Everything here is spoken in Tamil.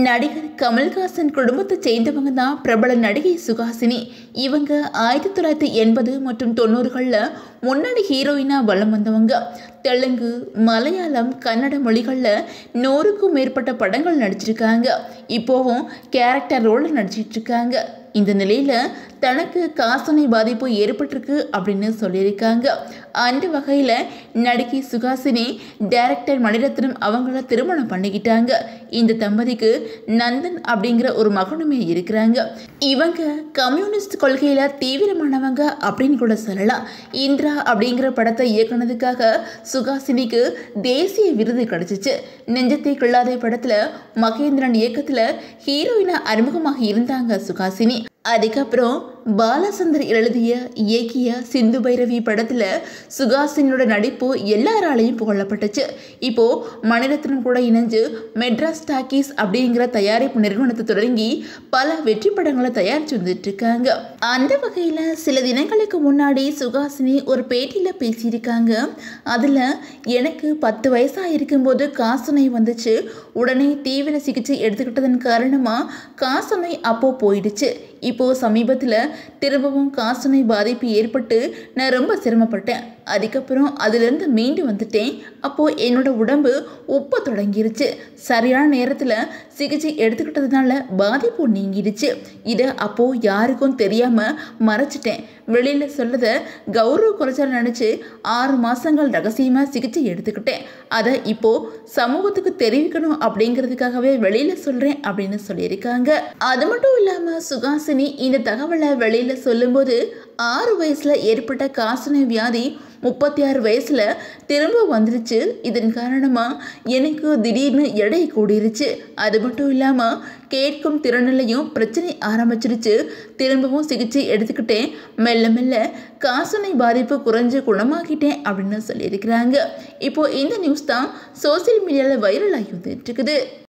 நடிகர் கமல்ஹாசன் குடும்பத்தைச் சேர்ந்தவங்க தான் பிரபல நடிகை சுஹாசினி. இவங்க 1980 மற்றும் 90களில் முன்னணி ஹீரோயினா வலம் வந்தவங்க. தெலுங்கு, மலையாளம், கன்னட மொழிகளில் 100க்கும் மேற்பட்ட படங்கள் நடிச்சிருக்காங்க. இப்போவும் கேரக்டர் ரோலில் நடிச்சிட்டு இருக்காங்க. இந்த நிலையில் தனக்கு காசநோய் பாதிப்பு ஏற்பட்டிருக்கு அப்படின்னு சொல்லியிருக்காங்க. அந்த வகையில் நடிகை சுஹாசினி டைரக்டர் மணிரத்னம் அவங்கள திருமணம் பண்ணிக்கிட்டாங்க. இந்த தம்பதிக்கு நந்தன் அப்படிங்கிற ஒரு மகனுமே இருக்கிறாங்க. இவங்க கம்யூனிஸ்ட் கொள்கையில் தீவிரமானவங்க அப்படின்னு கூட சொல்லலாம். இந்திரா அப்படிங்கிற படத்தை இயக்குனதுக்காக சுஹாசினிக்கு தேசிய விருது கிடைச்சிச்சு. நெஞ்சத்தை கிள்ளாதே படத்தில் மகேந்திரன் இயக்கத்தில் ஹீரோயினா அறிமுகமாக இருந்தாங்க சுஹாசினி. அதுக்கப்புறம் பாலச்சந்தர் எழுதிய இயக்கிய சிந்து பைரவி படத்தில் சுஹாசினியோட நடிப்பு எல்லாராலையும் புகழப்பட்டுச்சு. இப்போது மணிரத்னம் கூட இணைஞ்சு மெட்ராஸ் டாக்கீஸ் அப்படிங்கிற தயாரிப்பு நிறுவனத்தை தொடங்கி பல வெற்றி படங்களை தயாரித்து வந்துட்டு இருக்காங்க. அந்த வகையில் சில தினங்களுக்கு முன்னாடி சுஹாசினி ஒரு பேட்டியில் பேசியிருக்காங்க. அதில் எனக்கு 10 வயசாக இருக்கும்போது காசநோய் வந்துச்சு. உடனே தீவிர சிகிச்சை எடுத்துக்கிட்டதன் காரணமாக காசநோய் அப்போது போயிடுச்சு. இப்போது சமீபத்தில் திரும்பவும் காசநோய் பாதிப்பு ஏற்பட்டு நான் ரொம்ப சிரமப்பட்டேன். அதுக்கப்புறம் அதிலிருந்து மீண்டு வந்துட்டேன். அப்போது என்னோட உடம்பு உப்ப தொடங்கிருச்சு. சரியான நேரத்தில் சிகிச்சை எடுத்துக்கிட்டதுனால பாதிப்பு நீங்கிடுச்சு. இதை அப்போது யாருக்கும் தெரியாமல் மறைச்சிட்டேன். வெளியில் சொல்லதை கௌரவ குறைச்சல் நினச்சி 6 மாதங்கள் ரகசியமாக சிகிச்சை எடுத்துக்கிட்டேன். அதை இப்போது சமூகத்துக்கு தெரிவிக்கணும் அப்படிங்கிறதுக்காகவே வெளியில் சொல்கிறேன் அப்படின்னு சொல்லியிருக்காங்க. அது மட்டும் இல்லாமல் சுஹாசினி இந்த தகவலை வெளியில் சொல்லும்போது 6 வயசில் ஏற்பட்ட காசநோய் வியாதி 36 வயசில் திரும்ப வந்துருச்சு. இதன் காரணமாக எனக்கு திடீர்னு எடை கூடிருச்சு. அது மட்டும் இல்லாமல் கேட்கும் திறனிலையும் பிரச்சனை ஆரம்பிச்சிருச்சு. திரும்பவும் சிகிச்சை எடுத்துக்கிட்டேன். மெல்ல மெல்ல காசநோய் பாதிப்பு குறைஞ்சு குணமாக்கிட்டேன் அப்படின்னு சொல்லியிருக்கிறாங்க. இப்போது இந்த நியூஸ் தான் சோசியல் மீடியாவில் வைரல் ஆகி வந்துட்டு இருக்குது.